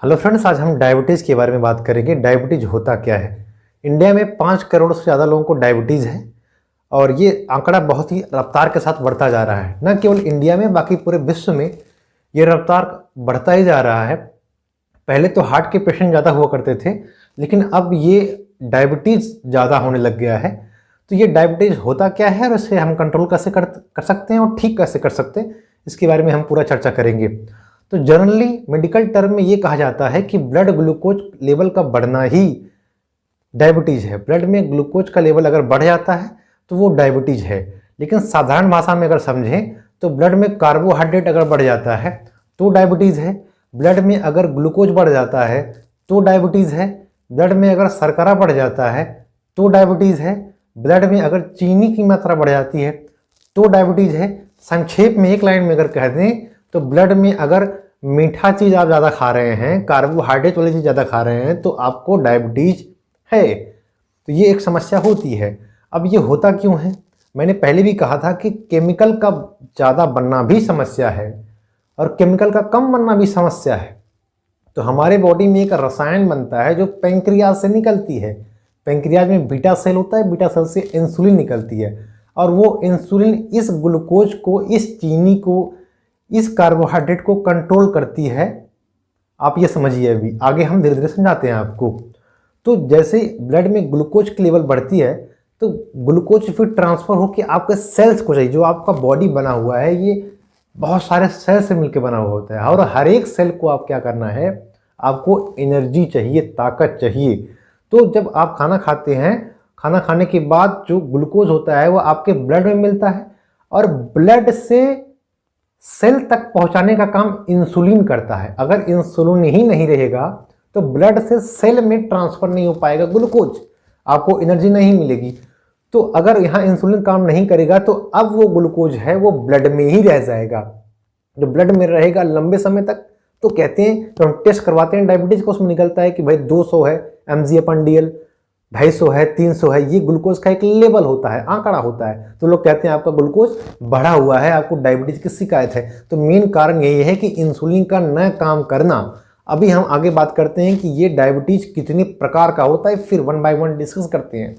Hello friends, आज हम diabetes के बारे में बात करेंगे। डायबिटीज़ होता क्या है। इंडिया में 5 करोड़ से ज़्यादा लोगों को डायबिटीज़ है और ये आंकड़ा बहुत ही रफ्तार के साथ बढ़ता जा रहा है। न केवल इंडिया में, बाकी पूरे विश्व में ये रफ्तार बढ़ता ही जा रहा है। पहले तो हार्ट के पेशेंट ज़्यादा हुआ करते थे, लेकिन अब ये डायबिटीज़ ज़्यादा होने लग गया है। तो ये डायबिटीज़ होता क्या है और इसे हम कंट्रोल कैसे कर सकते हैं और ठीक कैसे कर सकते हैं, इसके बारे में हम पूरा चर्चा करेंगे। तो जनरली मेडिकल टर्म में ये कहा जाता है कि ब्लड ग्लूकोज लेवल का बढ़ना ही डायबिटीज़ है। ब्लड में ग्लूकोज का लेवल अगर बढ़ जाता है तो वो डायबिटीज़ है। लेकिन साधारण भाषा में अगर समझें तो ब्लड में कार्बोहाइड्रेट अगर बढ़ जाता है तो डायबिटीज़ है। ब्लड में अगर ग्लूकोज बढ़ जाता है तो डायबिटीज़ है। ब्लड में अगर शर्करा बढ़ जाता है तो डायबिटीज़ है। ब्लड में अगर चीनी की मात्रा बढ़ जाती है तो डायबिटीज़ है। संक्षेप में एक लाइन में अगर कह दें तो ब्लड में अगर मीठा चीज़ आप ज़्यादा खा रहे हैं, कार्बोहाइड्रेट वाली चीज़ ज़्यादा खा रहे हैं, तो आपको डायबिटीज़ है। तो ये एक समस्या होती है। अब ये होता क्यों है? मैंने पहले भी कहा था कि केमिकल का ज़्यादा बनना भी समस्या है और केमिकल का कम बनना भी समस्या है। तो हमारे बॉडी में एक रसायन बनता है जो पेंक्रियाज से निकलती है। पेंक्रियाज में बीटा सेल होता है, बीटा सेल से इंसुलिन निकलती है और वो इंसुलिन इस ग्लूकोज को, इस चीनी को, इस कार्बोहाइड्रेट को कंट्रोल करती है। आप ये समझिए, अभी आगे हम धीरे धीरे समझाते हैं आपको। तो जैसे ब्लड में ग्लूकोज की लेवल बढ़ती है तो ग्लूकोज फिर ट्रांसफ़र होकर आपके सेल्स को चाहिए। जो आपका बॉडी बना हुआ है ये बहुत सारे सेल से मिलकर बना हुआ होता है और हर एक सेल को आप क्या करना है, आपको एनर्जी चाहिए, ताकत चाहिए। तो जब आप खाना खाते हैं, खाना खाने के बाद जो ग्लूकोज होता है वो आपके ब्लड में मिलता है और ब्लड से सेल तक पहुंचाने का काम इंसुलिन करता है। अगर इंसुलिन ही नहीं रहेगा तो ब्लड से सेल में ट्रांसफर नहीं हो पाएगा ग्लूकोज, आपको एनर्जी नहीं मिलेगी। तो अगर यहाँ इंसुलिन काम नहीं करेगा तो अब वो ग्लूकोज है वो ब्लड में ही रह जाएगा। जो ब्लड में रहेगा लंबे समय तक, तो कहते हैं, तो हम टेस्ट करवाते हैं डायबिटीज को, उसमें निकलता है कि भाई 200 है mg/dl, 250 है, 300 है। ये ग्लूकोज का एक लेवल होता है, आंकड़ा होता है। तो लोग कहते हैं आपका ग्लूकोज बढ़ा हुआ है, आपको डायबिटीज की शिकायत है। तो मेन कारण यही है कि इंसुलिन का न काम करना। अभी हम आगे बात करते हैं कि ये डायबिटीज कितने प्रकार का होता है, फिर वन बाय वन डिस्कस करते हैं।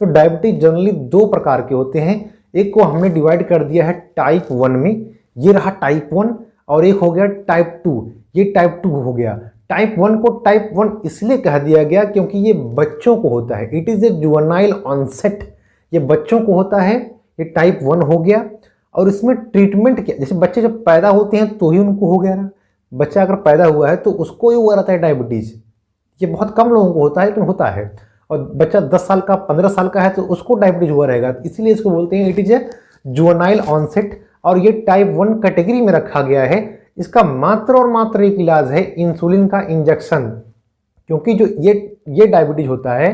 तो डायबिटीज जनरली 2 प्रकार के होते हैं। एक को हमने डिवाइड कर दिया है टाइप 1 में, ये रहा टाइप 1, और एक हो गया टाइप 2, ये टाइप 2 हो गया। टाइप 1 को टाइप 1 इसलिए कह दिया गया क्योंकि ये बच्चों को होता है। It is a juvenile onset, ये बच्चों को होता है, ये टाइप 1 हो गया। और इसमें ट्रीटमेंट क्या, जैसे बच्चे जब पैदा होते हैं तो ही उनको हो गया ना। बच्चा अगर पैदा हुआ है तो उसको ही हुआ रहता है डायबिटीज़। ये बहुत कम लोगों को होता है लेकिन होता है। और बच्चा 10 साल का, 15 साल का है तो उसको डायबिटीज़ हुआ रहेगा, इसलिए इसको बोलते हैं it is a juvenile onset. और ये टाइप 1 कैटेगरी में रखा गया है। इसका मात्र और मात्र एक इलाज है इंसुलिन का इंजेक्शन। क्योंकि जो ये डायबिटीज होता है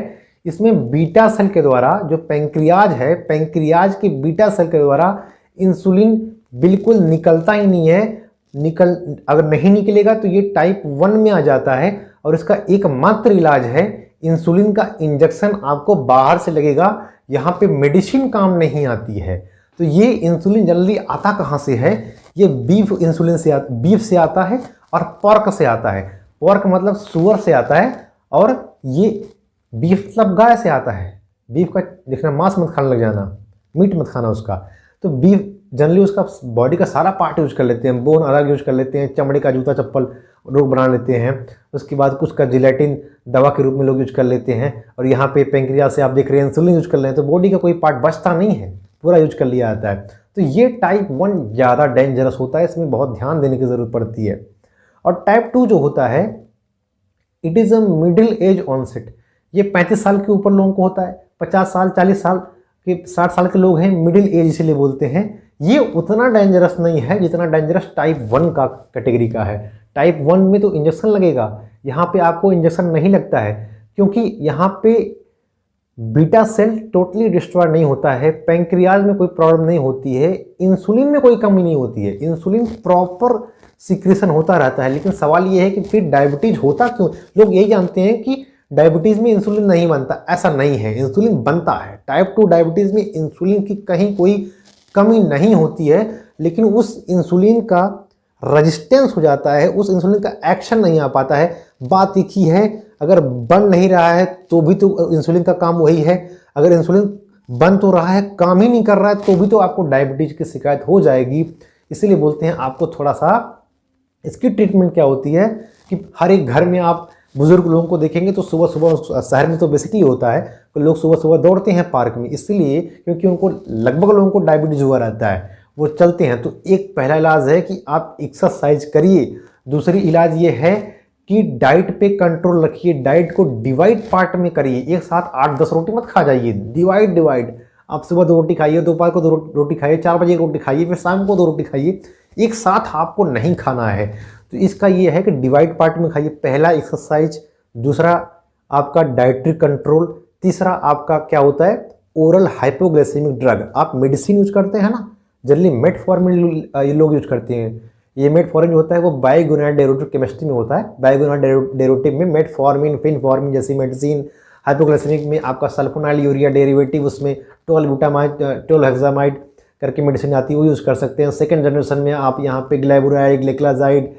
इसमें बीटा सेल के द्वारा, जो पेंक्रियाज है, पेंक्रियाज के बीटा सेल के द्वारा इंसुलिन बिल्कुल निकलता ही नहीं है। अगर नहीं निकलेगा तो ये टाइप 1 में आ जाता है और इसका एकमात्र इलाज है इंसुलिन का इंजेक्शन। आपको बाहर से लगेगा, यहाँ पे मेडिसिन काम नहीं आती है। तो ये इंसुलिन जनरली आता कहाँ से है? ये बीफ इंसुलिन से बीफ से आता है और पोर्क से आता है। पोर्क मतलब सुअर से आता है और ये बीफ मतलब गाय से आता है। बीफ का देखना, मांस मत खाने लग जाना, मीट मत खाना उसका। तो बीफ जनरली उसका बॉडी का सारा पार्ट यूज कर लेते हैं, बोन अलग यूज कर लेते हैं, चमड़े का जूता चप्पल लोग बना लेते हैं। उसके बाद कुछ का जिलेटिन दवा के रूप में लोग यूज कर लेते हैं। और यहाँ पे पेंक्रियाज से आप देख रहे हैं इंसुलिन यूज कर रहे हैं, तो बॉडी का कोई पार्ट बचता नहीं है, पूरा यूज कर लिया जाता है। तो ये टाइप 1 ज़्यादा डेंजरस होता है, इसमें बहुत ध्यान देने की ज़रूरत पड़ती है। और टाइप 2 जो होता है it is a middle age onset. ये 35 साल के ऊपर लोगों को होता है, 50 साल, 40 साल के, 60 साल के लोग हैं, मिडिल एज इसलिए बोलते हैं। ये उतना डेंजरस नहीं है जितना डेंजरस टाइप 1 का कैटेगरी का है। टाइप 1 में तो इंजेक्शन लगेगा, यहाँ पे आपको इंजेक्शन नहीं लगता है क्योंकि यहाँ पे बीटा सेल टोटली डिस्ट्रॉय नहीं होता है, पेंक्रियाज में कोई प्रॉब्लम नहीं होती है, इंसुलिन में कोई कमी नहीं होती है, इंसुलिन प्रॉपर सिक्रेशन होता रहता है। लेकिन सवाल ये है कि फिर डायबिटीज होता क्यों? लोग यही जानते हैं कि डायबिटीज़ में इंसुलिन नहीं बनता, ऐसा नहीं है, इंसुलिन बनता है। टाइप 2 डायबिटीज़ में इंसुलिन की कहीं कोई कमी नहीं होती है, लेकिन उस इंसुलिन का रेजिस्टेंस हो जाता है, उस इंसुलिन का एक्शन नहीं आ पाता है। बात एक ही है, अगर बन नहीं रहा है तो भी तो इंसुलिन का काम वही है, अगर इंसुलिन बन तो रहा है, काम ही नहीं कर रहा है, तो भी तो आपको डायबिटीज की शिकायत हो जाएगी। इसीलिए बोलते हैं आपको थोड़ा सा इसकी ट्रीटमेंट क्या होती है कि हर एक घर में आप बुजुर्ग लोगों को देखेंगे तो सुबह सुबह, शहर में तो बेसिकली होता है कि लोग सुबह सुबह दौड़ते हैं पार्क में, इसलिए क्योंकि उनको लगभग लोगों को डायबिटीज हुआ रहता है, वो चलते हैं। तो एक पहला इलाज है कि आप एक्सरसाइज करिए। दूसरी इलाज ये है कि डाइट पे कंट्रोल रखिए, डाइट को डिवाइड पार्ट में करिए। एक साथ 8-10 रोटी मत खा जाइए, डिवाइड। आप सुबह 2 रोटी खाइए, दोपहर को 2 रोटी खाइए, 4 बजे 1 रोटी खाइए, फिर शाम को 2 रोटी खाइए। एक साथ आपको नहीं खाना है। तो इसका ये है कि डिवाइड पार्ट में खाइए। पहला एक्सरसाइज, दूसरा आपका डाइटरी कंट्रोल, तीसरा आपका क्या होता है ओरल हाइपोग्लाइसेमिक ड्रग। आप मेडिसिन यूज करते हैं ना, जनरली मेटफॉर्मिन ये लोग यूज करते हैं। ये मेटफॉर्मिन जो होता है वो बाइगोनाइड डेरिवेटिव केमिस्ट्री में होता है। बाइगोनाइड डेरिवेटिव में मेटफॉर्मिन, फिनफॉर्मिन जैसी मेडिसिन, हाइपोग्लाइसेमिक में आपका सल्फोनाइल यूरिया डेरिवेटिव, उसमें 12 ब्यूटामाइड 12 हेक्सामाइड करके मेडिसिन आती है, वो यूज़ कर सकते हैं। सेकंड जनरेशन में आप यहाँ पे ग्लाइबुराइड, ग्लिक्लाजाइड,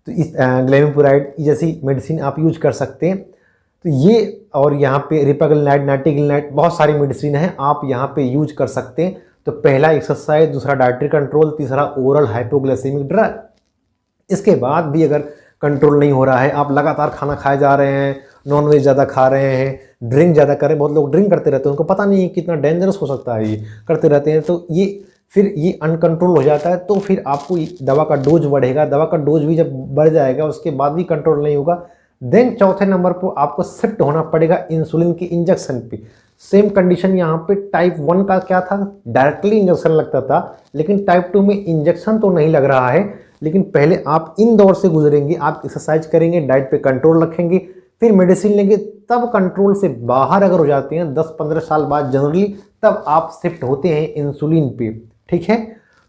तो इस ग्लेमिपुराइड जैसी मेडिसिन आप यूज कर सकते हैं। तो ये और यहाँ पे रिपागलिनाइड, नाइटिग्लिनाइड, बहुत सारी मेडिसिन है, आप यहाँ पे यूज कर सकते हैं। तो पहला एक्सरसाइज, दूसरा डाइटरी कंट्रोल, तीसरा ओरल हाइपोग्लाइसेमिक ड्रग। इसके बाद भी अगर कंट्रोल नहीं हो रहा है, आप लगातार खाना खाए जा रहे हैं, नॉनवेज ज़्यादा खा रहे हैं, ड्रिंक ज़्यादा कर रहे हैं, बहुत लोग ड्रिंक करते रहते हैं, उनको पता नहीं है कितना डेंजरस हो सकता है, ये करते रहते हैं, तो ये फिर ये अनकंट्रोल हो जाता है। तो फिर आपको दवा का डोज बढ़ेगा, दवा का डोज भी जब बढ़ जाएगा उसके बाद भी कंट्रोल नहीं होगा, देन चौथे नंबर पर आपको शिफ्ट होना पड़ेगा इंसुलिन के इंजेक्शन पे। सेम कंडीशन यहाँ पे टाइप 1 का क्या था, डायरेक्टली इंजेक्शन लगता था, लेकिन टाइप 2 में इंजेक्शन तो नहीं लग रहा है, लेकिन पहले आप इन दौर से गुजरेंगे, आप एक्सरसाइज करेंगे, डाइट पे कंट्रोल रखेंगे, फिर मेडिसिन लेंगे, तब कंट्रोल से बाहर अगर हो जाते हैं 10-15 साल बाद जनरली, तब आप शिफ्ट होते हैं इंसुलिन पे। ठीक है,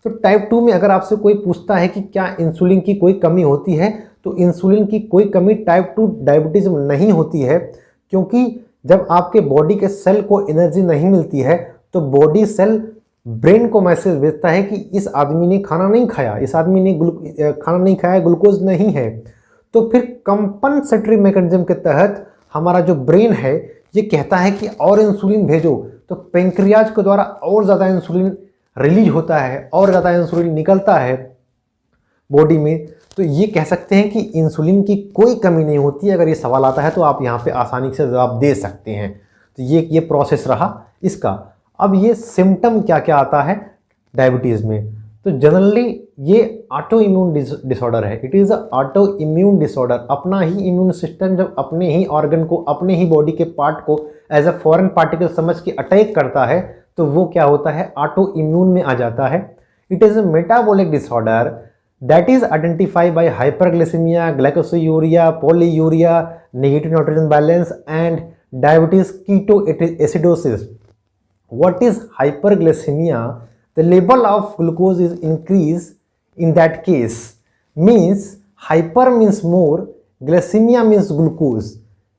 तो टाइप 2 में अगर आपसे कोई पूछता है कि क्या इंसुलिन की कोई कमी होती है, तो इंसुलिन की कोई कमी टाइप 2 डायबिटीज में नहीं होती है, क्योंकि जब आपके बॉडी के सेल को एनर्जी नहीं मिलती है तो बॉडी सेल ब्रेन को मैसेज भेजता है कि इस आदमी ने खाना नहीं खाया, इस आदमी ने खाना नहीं खाया, ग्लूकोज नहीं है। तो फिर कंपनसेटरी मैकेनिज्म के तहत हमारा जो ब्रेन है ये कहता है कि और इंसुलिन भेजो, तो पेंक्रियाज के द्वारा और ज़्यादा इंसुलिन रिलीज होता है और ज़्यादा इंसुलिन निकलता है बॉडी में। तो ये कह सकते हैं कि इंसुलिन की कोई कमी नहीं होती है। अगर ये सवाल आता है तो आप यहाँ पे आसानी से जवाब दे सकते हैं। तो ये प्रोसेस रहा इसका। अब ये सिम्टम क्या क्या आता है डायबिटीज़ में, तो जनरली ये ऑटो इम्यून डिसऑर्डर है। It is a auto immune disorder. अपना ही इम्यून सिस्टम जब अपने ही ऑर्गन को, अपने ही बॉडी के पार्ट को एज अ फॉरेन पार्टिकल समझ के अटैक करता है, तो वो क्या होता है, ऑटो इम्यून में आ जाता है। It is a metabolic disorder that is identified by hyperglycemia, glycosuria, polyuria, negative nitrogen balance and diabetes ketoacidosis. What is hyperglycemia? The level of glucose is increased in that case. Means hyper means more, glycemia means glucose.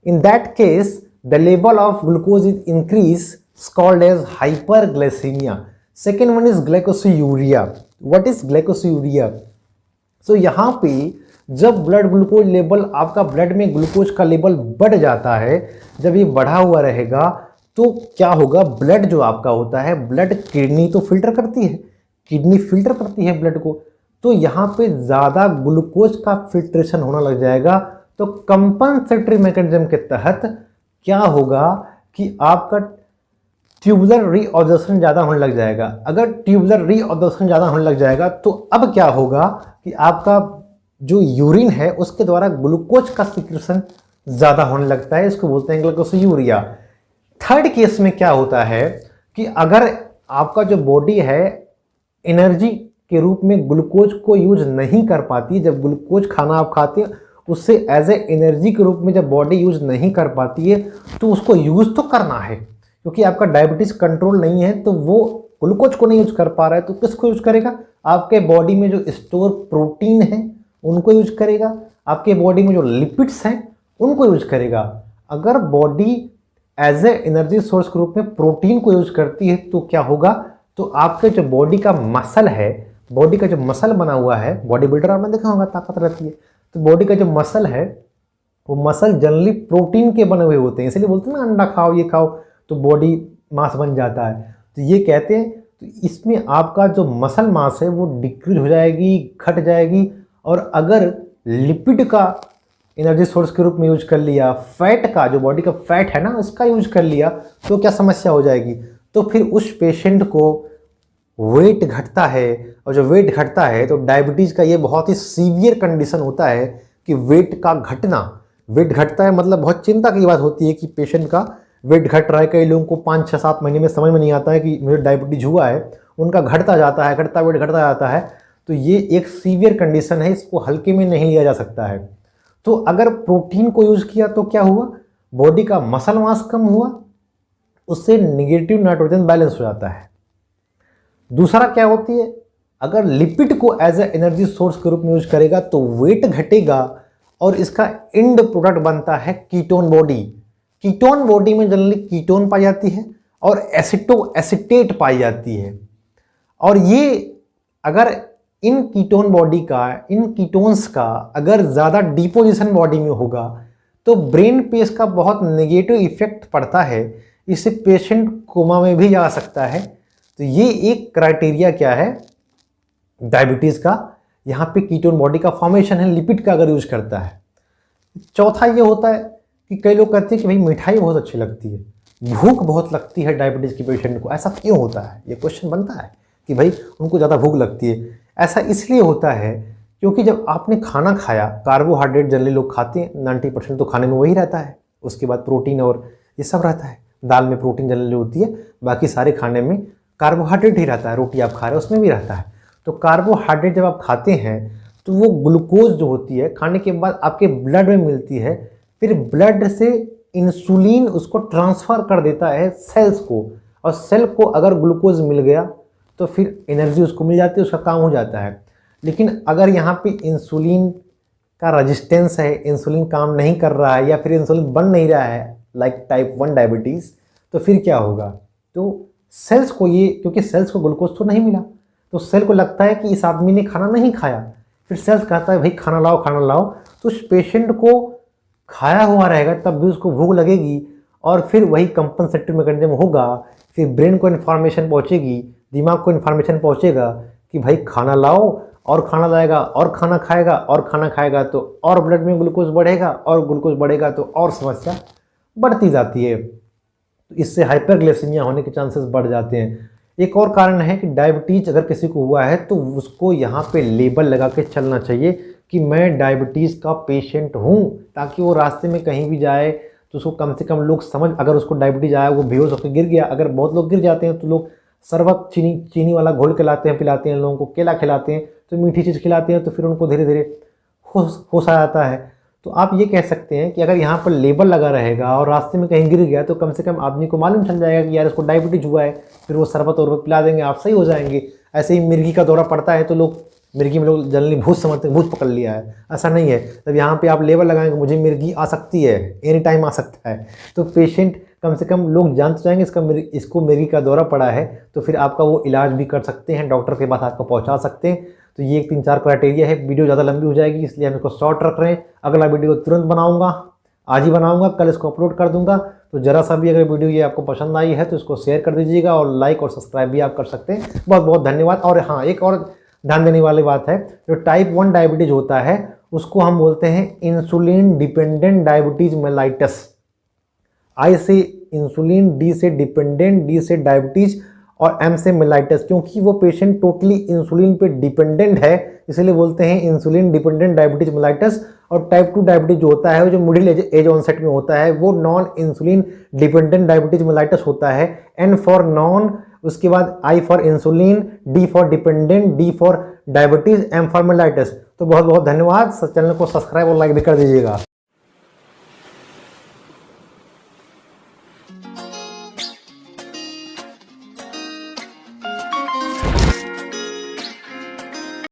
In that case, the level of glucose is increased, called as hyperglycemia. Second one is glycosuria. What is glycosuria? तो यहाँ पे जब blood glucose level, आपका blood में glucose का level बढ़ जाता है, जब ये बढ़ा हुआ रहेगा तो क्या होगा, ब्लड जो आपका होता है, ब्लड किडनी तो फिल्टर करती है, किडनी फिल्टर करती है ब्लड को, तो यहाँ पे ज़्यादा ग्लूकोज का फिल्ट्रेशन होना लग जाएगा। तो कंपनसेटरी मैकेनिज्म के तहत क्या होगा कि आपका ट्यूबुलर रीऑब्जॉर्प्शन ज़्यादा होने लग जाएगा। अगर ट्यूबुलर रीऑब्जॉर्प्शन ज़्यादा होने लग जाएगा तो अब क्या होगा कि आपका जो यूरिन है उसके द्वारा ग्लूकोज का सिक्रेशन ज़्यादा होने लगता है, इसको बोलते हैं ग्लाइकोसूरिया। थर्ड केस में क्या होता है कि अगर आपका जो बॉडी है एनर्जी के रूप में ग्लूकोज को यूज नहीं कर पाती, जब ग्लूकोज खाना आप खाते हैं उससे एज ए एनर्जी के रूप में जब बॉडी यूज नहीं कर पाती है, तो उसको यूज तो करना है, क्योंकि आपका डायबिटीज कंट्रोल नहीं है, तो वो ग्लूकोज को नहीं यूज कर पा रहा है, तो किसको यूज करेगा, आपके बॉडी में जो स्टोर प्रोटीन है उनको यूज करेगा, आपके बॉडी में जो लिपिड्स हैं उनको यूज करेगा। अगर body as a energy source के रूप में प्रोटीन को यूज करती है तो क्या होगा, तो आपके जो बॉडी का मसल है, बॉडी का जो मसल बना हुआ है, बॉडी बिल्डर आपने देखा होगा, ताकत रहती है, तो बॉडी का जो मसल है वो मसल जनरली प्रोटीन के बने हुए होते हैं, इसलिए बोलते हैं ना अंडा खाओ ये खाओ तो बॉडी मास बन जाता है। तो ये कहते हैं तो इसमें आपका जो मसल मास है वो डिक्रीज हो जाएगी, घट जाएगी। और अगर लिपिड का एनर्जी सोर्स के रूप में यूज कर लिया, फैट का जो बॉडी का फैट है ना इसका यूज कर लिया, तो क्या समस्या हो जाएगी, तो फिर उस पेशेंट को वेट घटता है। और जो वेट घटता है तो डायबिटीज़ का ये बहुत ही सीवियर कंडीशन होता है कि वेट का घटना, वेट घटता है मतलब बहुत चिंता की बात होती है कि पेशेंट का वेट घट रहा है। कई लोगों को 5, 6, 7 महीने में समझ में नहीं आता है कि मुझे डायबिटीज़ हुआ है, उनका घटता जाता है, घटता वेट घटता जाता है। तो ये एक सीवियर कंडीशन है, इसको हल्के में नहीं लिया जा सकता है। तो अगर प्रोटीन को यूज़ किया तो क्या हुआ, बॉडी का मसल मास कम हुआ, उससे निगेटिव नाइट्रोजन बैलेंस हो जाता है। दूसरा क्या होती है, अगर लिपिड को एज ए एनर्जी सोर्स के रूप में यूज करेगा तो वेट घटेगा और इसका एंड प्रोडक्ट बनता है कीटोन बॉडी। कीटोन बॉडी में जनरली कीटोन पाई जाती है और एसिटेट पाई जाती है। और ये अगर इन कीटोन बॉडी का, इन कीटोन्स का अगर ज़्यादा डिपोजिशन बॉडी में होगा तो ब्रेन पे इसका बहुत नेगेटिव इफेक्ट पड़ता है, इससे पेशेंट कोमा में भी जा सकता है। तो ये एक क्राइटेरिया क्या है डायबिटीज़ का, यहाँ पे कीटोन बॉडी का फॉर्मेशन है लिपिड का अगर यूज करता है। चौथा ये होता है कि कई लोग कहते हैं कि भाई मिठाई बहुत अच्छी लगती है, भूख बहुत लगती है डायबिटीज़ के पेशेंट को, ऐसा क्यों होता है, ये क्वेश्चन बनता है कि भाई उनको ज़्यादा भूख लगती है। ऐसा इसलिए होता है क्योंकि जब आपने खाना खाया, कार्बोहाइड्रेट जनरली लोग खाते हैं 90% तो खाने में वही रहता है, उसके बाद प्रोटीन और ये सब रहता है। दाल में प्रोटीन जनरली होती है, बाकी सारे खाने में कार्बोहाइड्रेट ही रहता है। रोटी आप खा रहे हो उसमें भी रहता है। तो कार्बोहाइड्रेट जब आप खाते हैं तो वो ग्लूकोज जो होती है खाने के बाद आपके ब्लड में मिलती है, फिर ब्लड से इंसुलिन उसको ट्रांसफ़र कर देता है सेल्स को, और सेल को अगर ग्लूकोज मिल गया तो फिर एनर्जी उसको मिल जाती है, उसका काम हो जाता है। लेकिन अगर यहाँ पे इंसुलिन का रेजिस्टेंस है, इंसुलिन काम नहीं कर रहा है या फिर इंसुलिन बन नहीं रहा है, लाइक टाइप 1 डायबिटीज़, तो फिर क्या होगा, तो सेल्स को ये, क्योंकि सेल्स को ग्लूकोज तो नहीं मिला, तो सेल को लगता है कि इस आदमी ने खाना नहीं खाया, फिर सेल्स कहता है भाई खाना लाओ खाना लाओ। तो उस पेशेंट को खाया हुआ रहेगा तब भी उसको भूख लगेगी और फिर वही कंपनसेटिव मैकेनिज्म होगा, फिर ब्रेन को इन्फॉर्मेशन पहुँचेगी, दिमाग को इन्फॉर्मेशन पहुँचेगा कि भाई खाना लाओ, और खाना लाएगा और खाना खाएगा और खाना खाएगा तो और ब्लड में ग्लूकोज बढ़ेगा, और ग्लूकोज बढ़ेगा तो और समस्या बढ़ती जाती है। तो इससे हाइपरग्लाइसेमिया होने के चांसेस बढ़ जाते हैं। एक और कारण है कि डायबिटीज़ अगर किसी को हुआ है तो उसको यहाँ पे लेबल लगा के चलना चाहिए कि मैं डायबिटीज़ का पेशेंट हूँ, ताकि वो रास्ते में कहीं भी जाए तो उसको कम से कम लोग समझ, अगर उसको डायबिटीज़ आया, वो बेहोश होकर गिर गया, अगर बहुत लोग गिर जाते हैं तो लोग शरबत चीनी वाला घोल खिलाते हैं, पिलाते हैं लोगों को, केला खिलाते हैं, तो मीठी चीज़ खिलाते हैं, तो फिर उनको धीरे धीरे होश आ जाता है। तो आप ये कह सकते हैं कि अगर यहाँ पर लेबल लगा रहेगा और रास्ते में कहीं गिर गया तो कम से कम आदमी को मालूम चल जाएगा कि यार इसको डायबिटीज़ हुआ है, फिर वो शरबत और पिला देंगे, आप सही हो जाएंगे। ऐसे ही मिर्गी का दौरा पड़ता है तो लोग, मिर्गी में लोग जनरली भूत समझते हैं, भूत पकड़ लिया है, ऐसा नहीं है। तब यहाँ पे आप लेबल लगाएंगे मुझे मिर्गी आ सकती है, एनी टाइम आ सकता है, तो पेशेंट कम से कम लोग जान तो जाएंगे इसको मिर्गी का दौरा पड़ा है, तो फिर आपका वो इलाज भी कर सकते हैं, डॉक्टर के पास आपको पहुँचा सकते हैं। तो ये 3-4 क्राइटेरिया है। वीडियो ज़्यादा लंबी हो जाएगी इसलिए हम इसको शॉर्ट रख रहे हैं। अगला वीडियो तुरंत बनाऊंगा, आज ही बनाऊंगा, कल इसको अपलोड कर दूंगा। तो ज़रा सा भी अगर वीडियो ये आपको पसंद आई है तो इसको शेयर कर दीजिएगा और लाइक और सब्सक्राइब भी आप कर सकते हैं। बहुत बहुत धन्यवाद। और हाँ, एक और ध्यान देने वाली बात है, जो टाइप 1 डायबिटीज़ होता है उसको हम बोलते हैं इंसुलिन डिपेंडेंट डायबिटीज़ मेलाइटस। आई से इंसुलिन, डी से डिपेंडेंट, डी से डायबिटीज़ और एम से मेलाइटस, क्योंकि वो पेशेंट टोटली इंसुलिन पे डिपेंडेंट है, इसलिए बोलते हैं इंसुलिन डिपेंडेंट डायबिटीज मेलाइटस। और टाइप 2 डायबिटीज जो होता है, जो मिडिल एज ऑनसेट में होता है, वो non insulin dependent diabetes mellitus होता है। एन फॉर नॉन, उसके बाद I for insulin, D for dependent, D for diabetes, M for mellitus. तो बहुत बहुत धन्यवाद। चैनल को सब्सक्राइब और लाइक भी कर दीजिएगा।